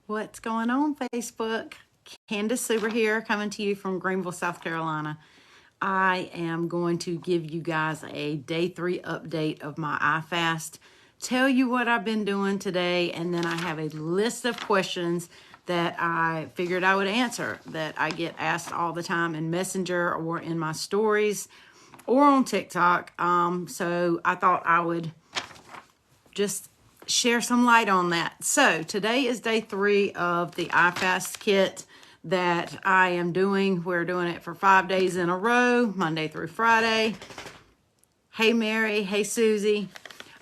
What's going on, Facebook? Candace Suber here, coming to you from Greenville, South Carolina. I am going to give you guys a day 3 update of my iFast, tell you what I've been doing today, and then I have a list of questions that I figured I would answer that I get asked all the time in Messenger or in my stories or on TikTok. So I thought I would just share some light on that. So today is day 3 of the iFast kit that I am doing. We're doing it for 5 days in a row, Monday through Friday. Hey Mary, hey Susie.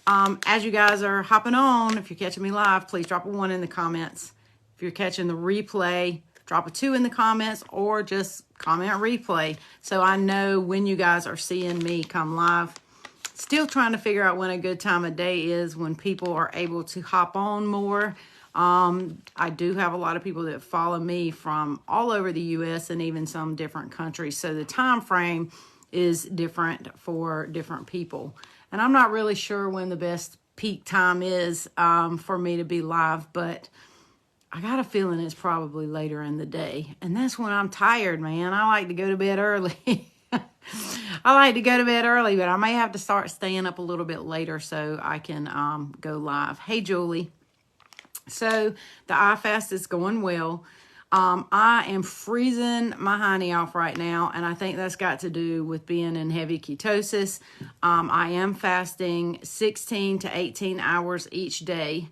As you guys are hopping on, if you're catching me live, please drop a 1 in the comments. If you're catching the replay, drop a 2 in the comments or just comment replay so I know when you guys are seeing me come live. Still trying to figure out when a good time of day is when people are able to hop on more. I do have a lot of people that follow me from all over the U.S. and even some different countries. So the time frame is different for different people. And I'm not really sure when the best peak time is for me to be live, but I got a feeling it's probably later in the day. And that's when I'm tired, man. I like to go to bed early. I like to go to bed early, but I may have to start staying up a little bit later so I can go live. Hey, Julie. So the iFast is going well. I am freezing my hiney off right now, and I think that's got to do with being in heavy ketosis. I am fasting 16 to 18 hours each day.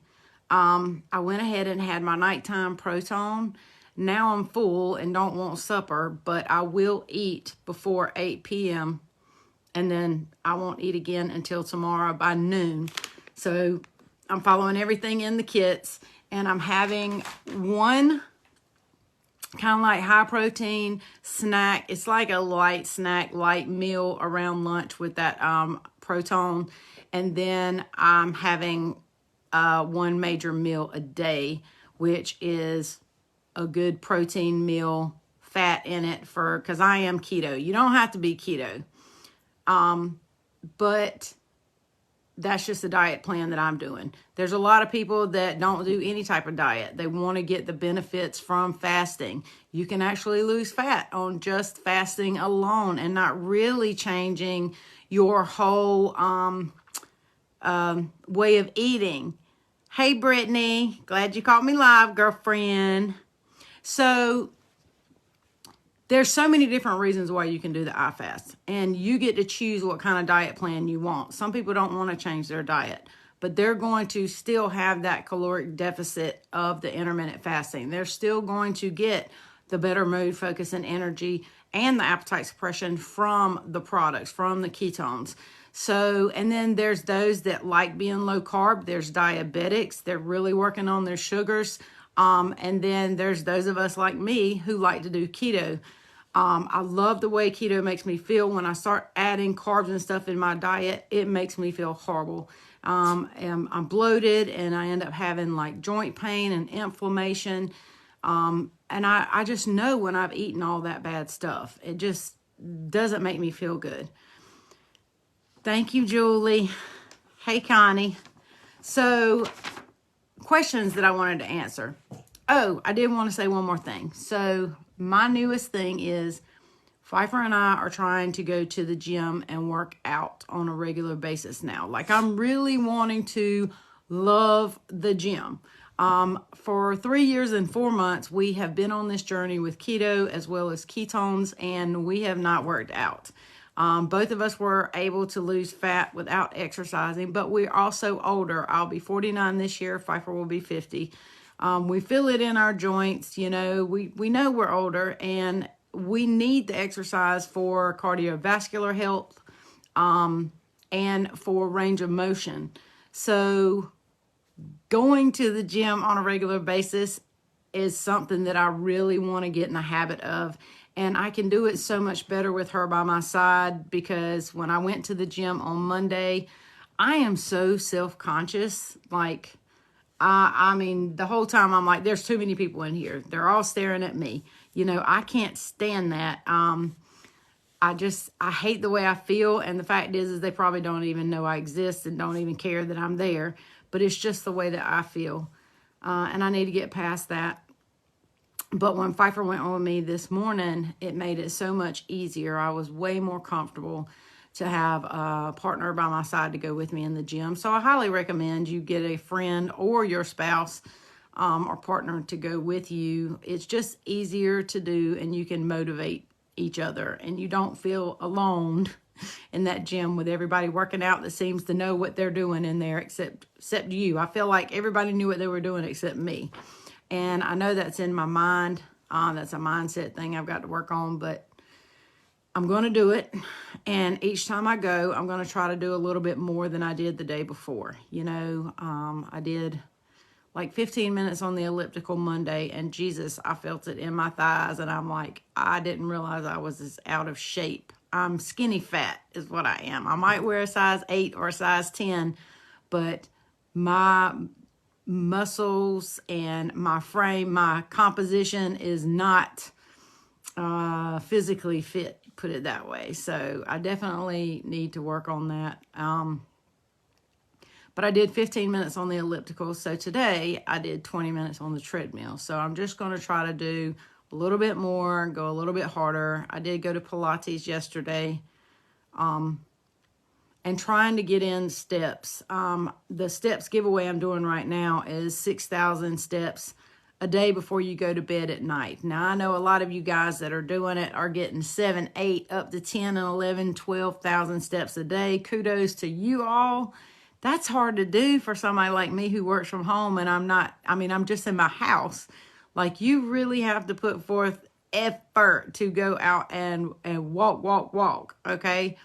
I went ahead and had my nighttime proton. Now I'm full and don't want supper, but I will eat before 8 p.m. and then I won't eat again until tomorrow by noon. So I'm following everything in the kits, and I'm having one kind of like high protein snack. It's like a light snack, light meal around lunch with that proton. And then I'm having one major meal a day, which is a good protein meal, fat in it because I am keto. You don't have to be keto. But that's just the diet plan that I'm doing. There's a lot of people that don't do any type of diet. They want to get the benefits from fasting. You can actually lose fat on just fasting alone and not really changing your whole way of eating. Hey, Brittany. Glad you caught me live, girlfriend. So there's so many different reasons why you can do the iFast, and you get to choose what kind of diet plan you want. Some people don't want to change their diet, but they're going to still have that caloric deficit of the intermittent fasting. They're still going to get the better mood, focus, and energy, and the appetite suppression from the products, from the ketones. So, and then there's those that like being low carb. There's diabetics. They're really working on their sugars. And then there's those of us like me who like to do keto. I love the way keto makes me feel. When I start adding carbs and stuff in my diet, it makes me feel horrible. And I'm bloated and I end up having like joint pain and inflammation. And I just know when I've eaten all that bad stuff, it just doesn't make me feel good. Thank you, Julie. Hey, Connie. So, questions that I wanted to answer. Oh, I did want to say one more thing. So my newest thing is Pfeiffer and I are trying to go to the gym and work out on a regular basis now. Like I'm really wanting to love the gym. For 3 years and 4 months, we have been on this journey with keto as well as ketones, and we have not worked out. Both of us were able to lose fat without exercising, but we're also older. I'll be 49 this year. Pfeiffer will be 50. We feel it in our joints. You know, we know we're older and we need the exercise for cardiovascular health, and for range of motion. So going to the gym on a regular basis is something that I really want to get in the habit of. And I can do it so much better with her by my side, because when I went to the gym on Monday, I am so self-conscious. Like, I mean, the whole time I'm like, there's too many people in here. They're all staring at me. You know, I can't stand that. I hate the way I feel. And the fact is they probably don't even know I exist and don't even care that I'm there. But it's just the way that I feel. and I need to get past that. But when Pfeiffer went on with me this morning, it made it so much easier. I was way more comfortable to have a partner by my side to go with me in the gym. So I highly recommend you get a friend or your spouse or partner to go with you. It's just easier to do, and you can motivate each other, and you don't feel alone in that gym with everybody working out that seems to know what they're doing in there except you. I feel like everybody knew what they were doing except me. And I know that's in my mind. That's a mindset thing I've got to work on, but I'm going to do it. And each time I go, I'm going to try to do a little bit more than I did the day before. You know, I did like 15 minutes on the elliptical Monday, and Jesus, I felt it in my thighs, and I'm like, I didn't realize I was as out of shape. I'm skinny fat is what I am. I might wear a size 8 or a size 10, but my muscles and my frame, my composition is not physically fit, put it that way. So I definitely need to work on that. But I did 15 minutes on the elliptical. So today I did 20 minutes on the treadmill. So I'm just going to try to do a little bit more, go a little bit harder. I did go to Pilates yesterday. And trying to get in steps. The steps giveaway I'm doing right now is 6,000 steps a day before you go to bed at night. Now, I know a lot of you guys that are doing it are getting 7, 8, up to 10 and 11, 12,000 steps a day. Kudos to you all. That's hard to do for somebody like me who works from home, and I'm just in my house. Like, you really have to put forth effort to go out and walk, okay?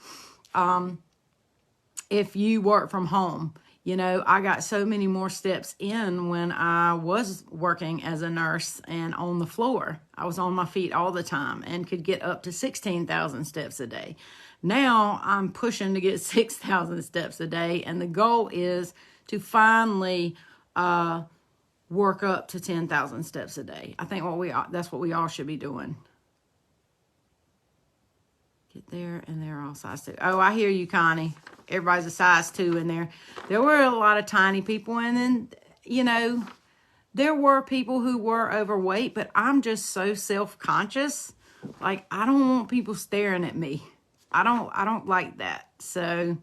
If you work from home, you know, I got so many more steps in when I was working as a nurse and on the floor. I was on my feet all the time and could get up to 16,000 steps a day. Now I'm pushing to get 6,000 steps a day, and the goal is to finally work up to 10,000 steps a day. I think that's what we all should be doing. Get there, and they're all size 2. Oh, I hear you, Connie. Everybody's a size 2 in there. There were a lot of tiny people, and then, you know, there were people who were overweight, but I'm just so self-conscious. Like, I don't want people staring at me. I don't like that. So,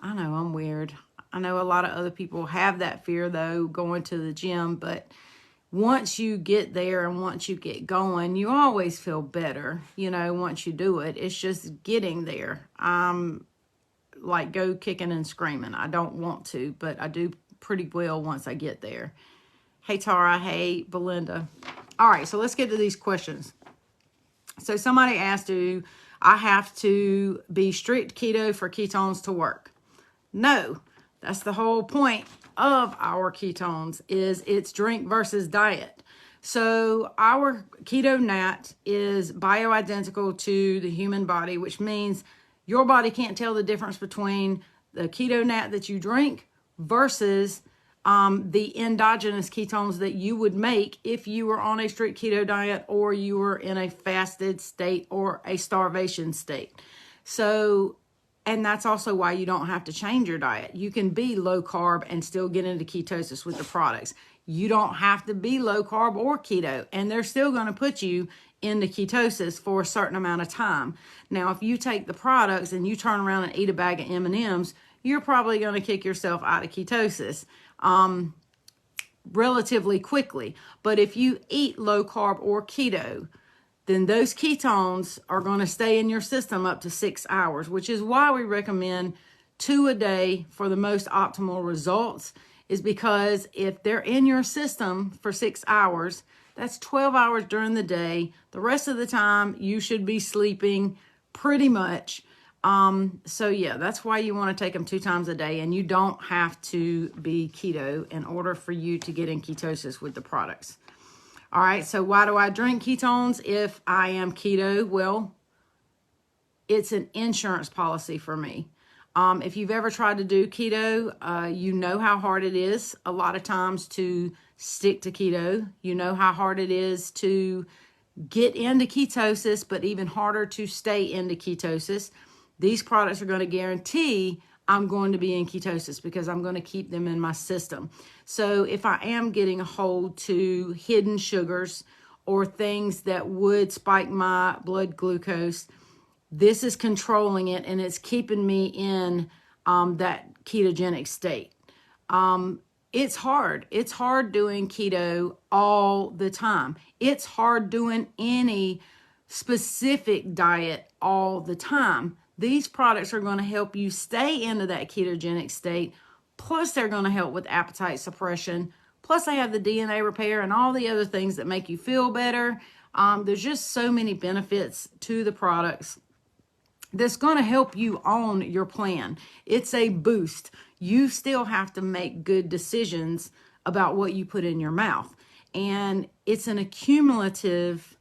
I know I'm weird. I know a lot of other people have that fear, though, going to the gym, but once you get there and once you get going, you always feel better, you know, once you do it. It's just getting there. I'm like go kicking and screaming. I don't want to, but I do pretty well once I get there. Hey, Tara. Hey, Belinda. All right, so let's get to these questions. So somebody asked, do I have to be strict keto for ketones to work? No, that's the whole point of our ketones is it's drink versus diet. So our keto nat is bioidentical to the human body, which means your body can't tell the difference between the keto nat that you drink versus the endogenous ketones that you would make if you were on a strict keto diet or you were in a fasted state or a starvation state. So, and that's also why you don't have to change your diet. You can be low carb and still get into ketosis with the products. You don't have to be low carb or keto, and they're still going to put you into ketosis for a certain amount of time. Now, if you take the products and you turn around and eat a bag of M&Ms, you're probably going to kick yourself out of ketosis relatively quickly. But if you eat low carb or keto, then those ketones are going to stay in your system up to 6 hours, which is why we recommend 2 a day for the most optimal results, is because if they're in your system for 6 hours, that's 12 hours during the day. The rest of the time, you should be sleeping pretty much. So yeah, that's why you want to take them 2 times a day, and you don't have to be keto in order for you to get in ketosis with the products. All right, so why do I drink ketones if I am keto? Well, it's an insurance policy for me. If you've ever tried to do keto, you know how hard it is a lot of times to stick to keto. You know how hard it is to get into ketosis, but even harder to stay into ketosis. These products are going to guarantee I'm going to be in ketosis because I'm going to keep them in my system. So if I am getting a hold to hidden sugars or things that would spike my blood glucose, this is controlling it, and it's keeping me in that ketogenic state. It's hard. It's hard doing keto all the time. It's hard doing any specific diet all the time. These products are going to help you stay into that ketogenic state. Plus, they're going to help with appetite suppression. Plus, they have the DNA repair and all the other things that make you feel better. There's just so many benefits to the products that's going to help you on your plan. It's a boost. You still have to make good decisions about what you put in your mouth. And it's an accumulative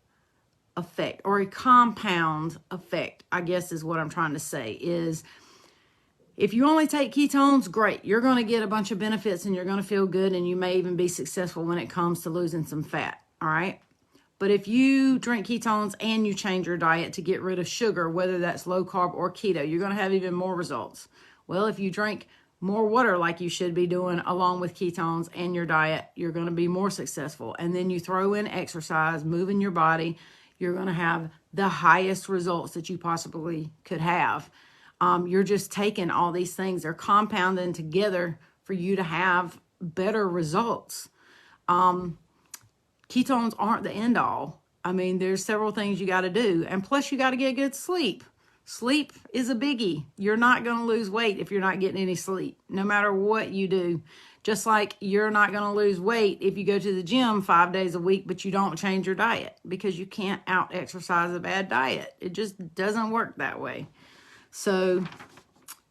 effect, or a compound effect, I guess is what I'm trying to say, is if you only take ketones, great. You're going to get a bunch of benefits and you're going to feel good, and you may even be successful when it comes to losing some fat, all right? But if you drink ketones and you change your diet to get rid of sugar, whether that's low carb or keto, you're going to have even more results. Well, if you drink more water like you should be doing along with ketones and your diet, you're going to be more successful. And then you throw in exercise, moving your body, you're going to have the highest results that you possibly could have. You're just taking all these things, they're compounding together for you to have better results. Ketones aren't the end all. I mean, there's several things you got to do. And plus, you got to get good sleep. Sleep is a biggie. You're not going to lose weight if you're not getting any sleep, no matter what you do. Just like you're not going to lose weight if you go to the gym 5 days a week, but you don't change your diet, because you can't out-exercise a bad diet. It just doesn't work that way. So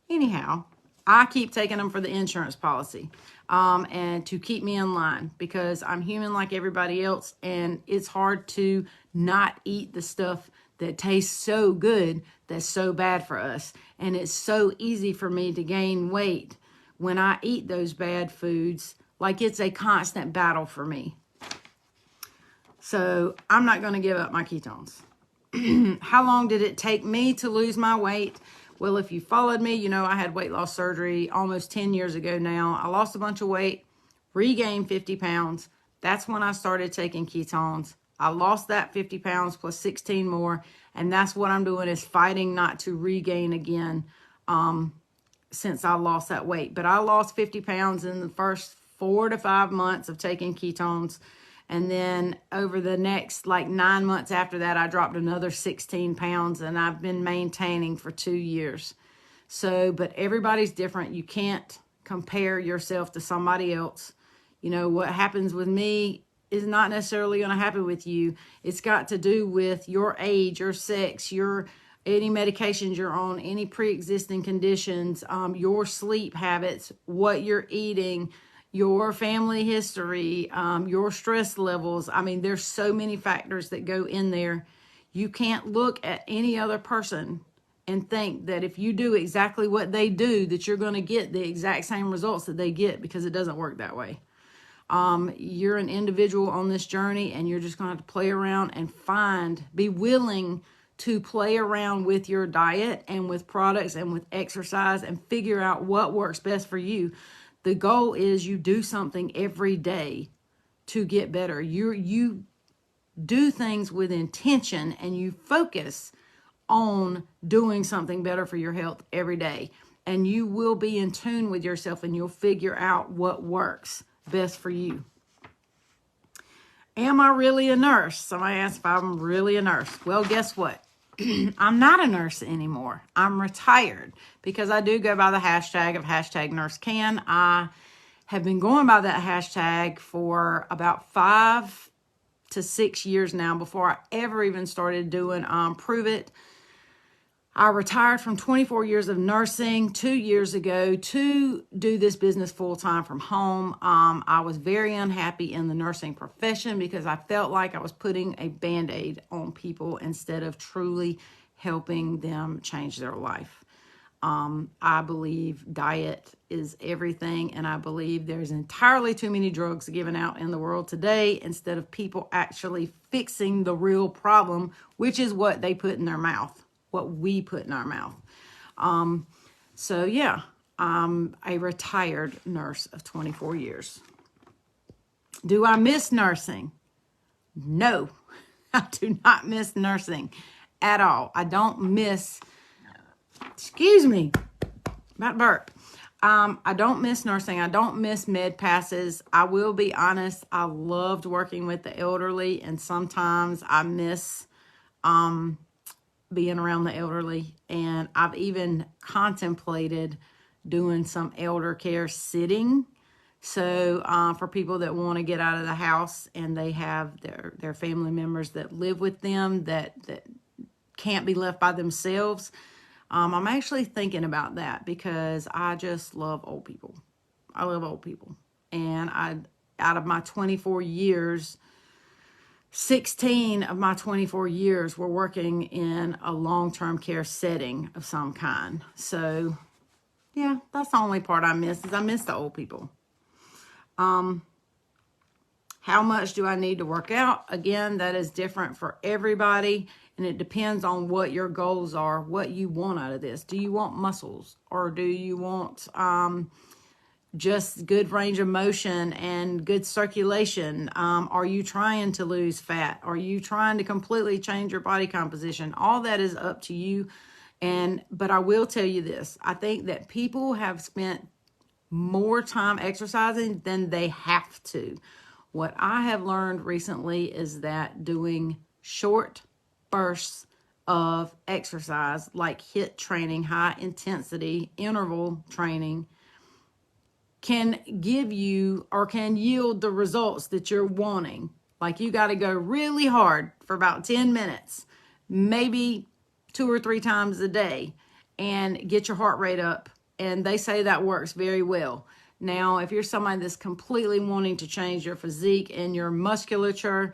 anyhow, I keep taking them for the insurance policy and to keep me in line, because I'm human like everybody else, and it's hard to not eat the stuff that tastes so good that's so bad for us. And it's so easy for me to gain weight when I eat those bad foods. Like, it's a constant battle for me. So I'm not going to give up my ketones. How long did it take me to lose my weight? Well, if you followed me, you know I had weight loss surgery almost 10 years ago now. I lost a bunch of weight, regained 50 pounds. That's when I started taking ketones. I lost that 50 pounds plus 16 more, and that's what I'm doing, is fighting not to regain again since I lost that weight. But I lost 50 pounds in the first 4 to 5 months of taking ketones. And then over the next 9 months after that, I dropped another 16 pounds, and I've been maintaining for 2 years. So, but everybody's different. You can't compare yourself to somebody else. You know, what happens with me is not necessarily going to happen with you. It's got to do with your age, your sex, any medications you're on, any pre-existing conditions, your sleep habits, what you're eating, your family history, your stress levels. I mean, there's so many factors that go in there. You can't look at any other person and think that if you do exactly what they do, that you're going to get the exact same results that they get, because it doesn't work that way. You're an individual on this journey, and you're just going to have to play around and be willing to play around with your diet and with products and with exercise and figure out what works best for you. The goal is you do something every day to get better. You do things with intention, and you focus on doing something better for your health every day. And you will be in tune with yourself, and you'll figure out what works best for you. Am I really a nurse? Somebody asked if I'm really a nurse. Well, guess what? I'm not a nurse anymore. I'm retired, because I do go by the hashtag of #NurseCan. I have been going by that hashtag for about 5 to 6 years now, before I ever even started doing Prove It. I retired from 24 years of nursing 2 years ago to do this business full-time from home. I was very unhappy in the nursing profession, because I felt like I was putting a Band-Aid on people instead of truly helping them change their life. I believe diet is everything, and I believe there's entirely too many drugs given out in the world today, instead of people actually fixing the real problem, which is what they put in their mouth. What we put in our mouth. So yeah, I'm a retired nurse of 24 years. Do I miss nursing? No, I do not miss nursing at all. I don't miss, excuse me, about to burp. I don't miss nursing. I don't miss med passes. I will be honest, I loved working with the elderly, and sometimes I miss being around the elderly. And I've even contemplated doing some elder care sitting. So for people that want to get out of the house and they have their family members that live with them that can't be left by themselves, I'm actually thinking about that because I just love old people. I love old people. And out of my 24 years, 16 of my 24 years were working in a long-term care setting of some kind. So yeah, that's the only part I miss is I miss the old people. How much do I need to work out? Again, that is different for everybody, and it depends on what your goals are, what you want out of this. Do you want muscles, or do you want just good range of motion and good circulation? Are you trying to lose fat? Are you trying to completely change your body composition? All that is up to you. But I will tell you this. I think that people have spent more time exercising than they have to. What I have learned recently is that doing short bursts of exercise, like HIIT training, high intensity interval training, can give you or can yield the results that you're wanting. Like you got to go really hard for about 10 minutes, maybe 2 or 3 times a day, and get your heart rate up. And they say that works very well. Now, if you're somebody that's completely wanting to change your physique and your musculature,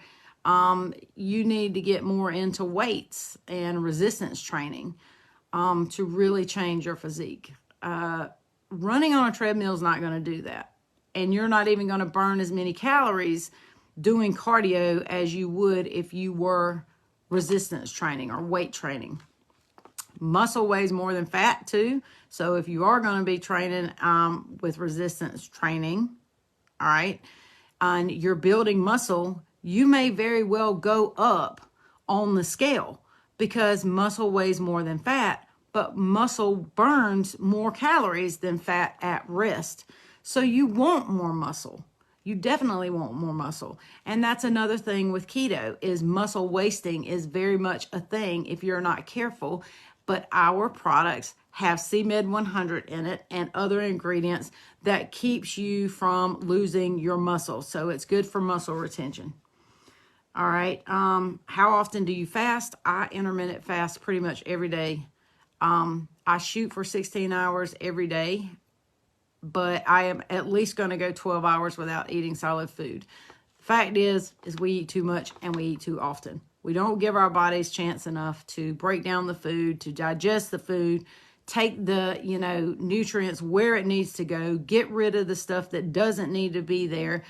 you need to get more into weights and resistance training to really change your physique. Running on a treadmill is not going to do that. And you're not even going to burn as many calories doing cardio as you would if you were resistance training or weight training. Muscle weighs more than fat too. So if you are going to be training with resistance training, all right, and you're building muscle, you may very well go up on the scale because muscle weighs more than fat, but muscle burns more calories than fat at rest. So you want more muscle. You definitely want more muscle. And that's another thing with keto is muscle wasting is very much a thing if you're not careful. But our products have CMed 100 in it and other ingredients that keeps you from losing your muscle. So it's good for muscle retention. All right. How often do you fast? I intermittent fast pretty much every day. I shoot for 16 hours every day, but I am at least going to go 12 hours without eating solid food. Fact is we eat too much and we eat too often. We don't give our bodies chance enough to break down the food, to digest the food, take the, nutrients where it needs to go, get rid of the stuff that doesn't need to be there.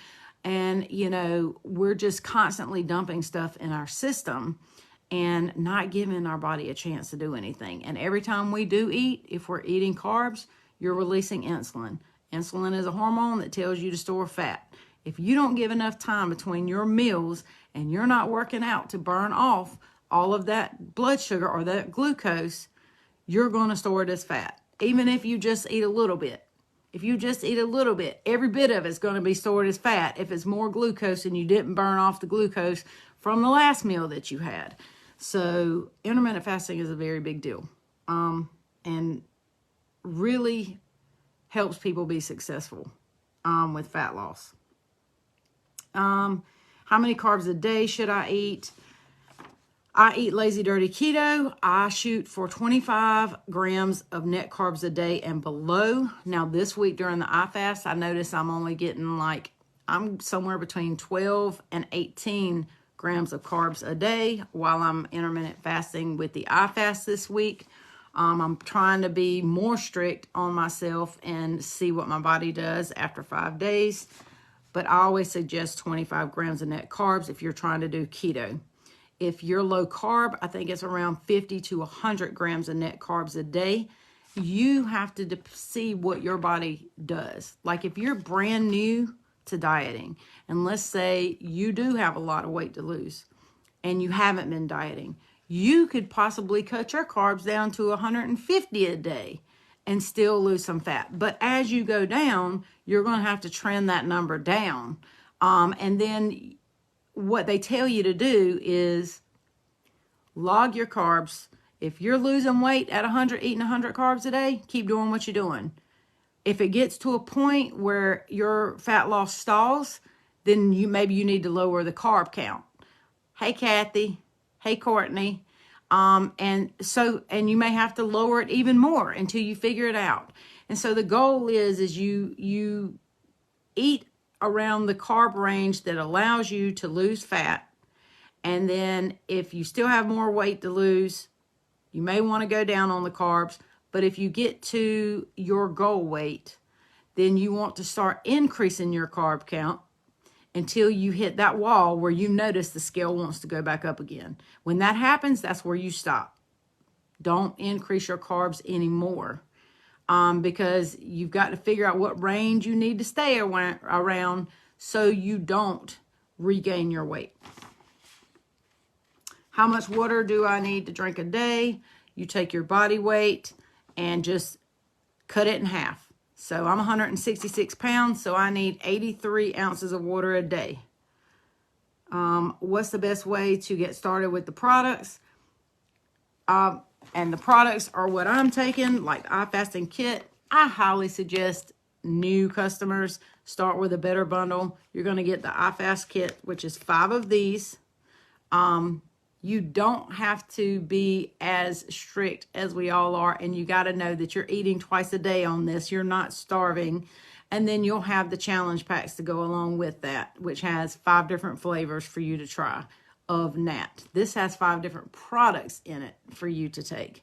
And, we're just constantly dumping stuff in our system and not giving our body a chance to do anything. And every time we do eat, if we're eating carbs, you're releasing insulin. Insulin is a hormone that tells you to store fat. If you don't give enough time between your meals and you're not working out to burn off all of that blood sugar or that glucose, you're going to store it as fat, even if you just eat a little bit. If you just eat a little bit, every bit of it's going to be stored as fat if it's more glucose and you didn't burn off the glucose from the last meal that you had. So intermittent fasting is a very big deal and really helps people be successful with fat loss. How many carbs a day should I eat? I eat lazy dirty keto. I shoot for 25 grams of net carbs a day and below. Now this week during the iFast, I notice I'm only getting I'm somewhere between 12 and 18 grams of carbs a day while I'm intermittent fasting with the iFast this week. I'm trying to be more strict on myself and see what my body does after 5 days. But I always suggest 25 grams of net carbs if you're trying to do keto. If you're low carb, I think it's around 50 to 100 grams of net carbs a day. you have to see what your body does. Like if you're brand new to dieting, and let's say you do have a lot of weight to lose and you haven't been dieting, you could possibly cut your carbs down to 150 a day and still lose some fat. But as you go down, you're going to have to trend that number down. And then what they tell you to do is log your carbs. If you're losing weight at 100, eating 100 carbs a day, keep doing what you're doing. If it gets to a point where your fat loss stalls, then maybe you need to lower the carb count. Hey, Kathy. Hey, Courtney. And you may have to lower it even more until you figure it out. And so the goal is you eat around the carb range that allows you to lose fat. And then if you still have more weight to lose, you may want to go down on the carbs. But if you get to your goal weight, then you want to start increasing your carb count until you hit that wall where you notice the scale wants to go back up again. When that happens, that's where you stop. Don't increase your carbs anymore, because you've got to figure out what range you need to stay around so you don't regain your weight. How much water do I need to drink a day? You take your body weight and just cut it in half. So I'm 166 pounds, so I need 83 ounces of water a day. What's the best way to get started with the products? And the products are what I'm taking, like the iFasting kit. I highly suggest new customers start with a better bundle. You're going to get the iFast kit, which is 5 of these. You don't have to be as strict as we all are, and you got to know that you're eating twice a day on this. You're not starving. And then you'll have the challenge packs to go along with that, which has 5 different flavors for you to try of Nat. This has 5 different products in it for you to take.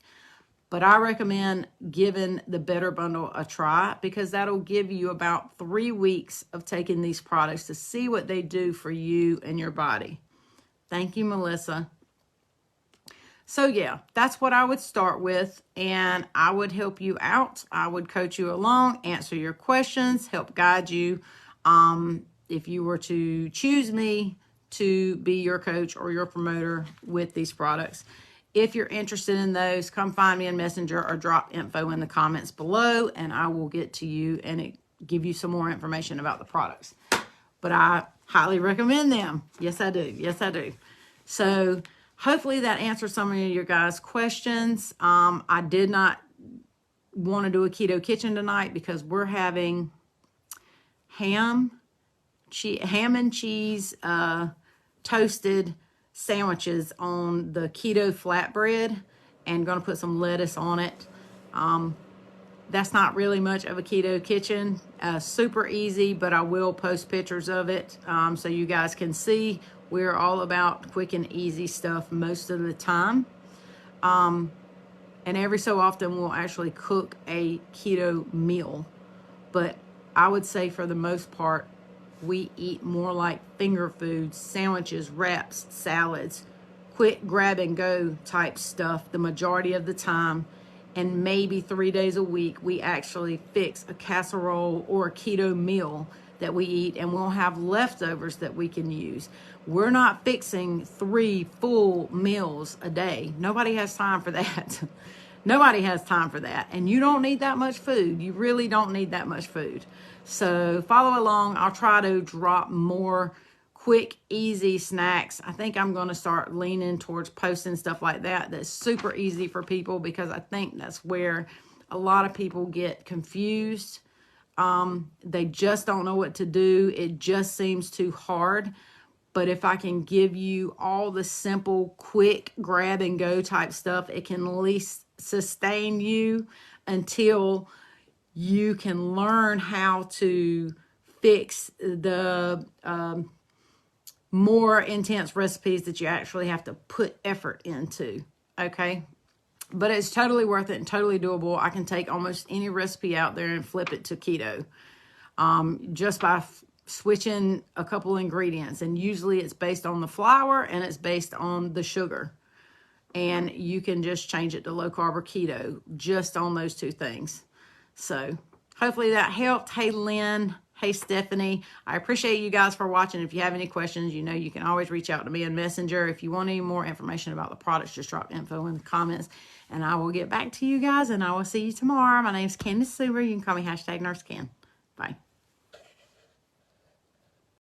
But I recommend giving the Better Bundle a try, because that'll give you about 3 weeks of taking these products to see what they do for you and your body. Thank you, Melissa. So yeah, that's what I would start with, and I would help you out. I would coach you along, answer your questions, help guide you. If you were to choose me to be your coach or your promoter with these products. If you're interested in those, come find me in Messenger or drop info in the comments below, and I will get to you and give you some more information about the products. But I highly recommend them. Yes, I do. Yes, I do. So hopefully that answers some of your guys' questions. I did not want to do a keto kitchen tonight because we're having ham and cheese toasted sandwiches on the keto flatbread, and going to put some lettuce on it. That's not really much of a keto kitchen. Super easy, but I will post pictures of it so you guys can see. We're all about quick and easy stuff most of the time. And every so often we'll actually cook a keto meal. But I would say for the most part, we eat more like finger foods, sandwiches, wraps, salads, quick grab and go type stuff the majority of the time. And maybe 3 days a week, we actually fix a casserole or a keto meal that we eat, and we'll have leftovers that we can use. We're not fixing 3 full meals a day. Nobody has time for that. Nobody has time for that. And you don't need that much food. You really don't need that much food. So follow along. I'll try to drop more quick, easy snacks. I think I'm going to start leaning towards posting stuff like that that's super easy for people, because I think that's where a lot of people get confused. They just don't know what to do. It just seems too hard. But if I can give you all the simple, quick, grab and go type stuff, it can at least sustain you until you can learn how to fix the more intense recipes that you actually have to put effort into, okay? But it's totally worth it and totally doable. I can take almost any recipe out there and flip it to keto just by switching a couple ingredients. And usually it's based on the flour and it's based on the sugar. and you can just change it to low carb or keto just on those 2 things. So hopefully that helped. Hey, Lynn. Hey, Stephanie. I appreciate you guys for watching. If you have any questions, you know you can always reach out to me in Messenger. If you want any more information about the products, just drop info in the comments, and I will get back to you guys, and I will see you tomorrow. My name is Candace Suber. You can call me #NurseCan. Bye.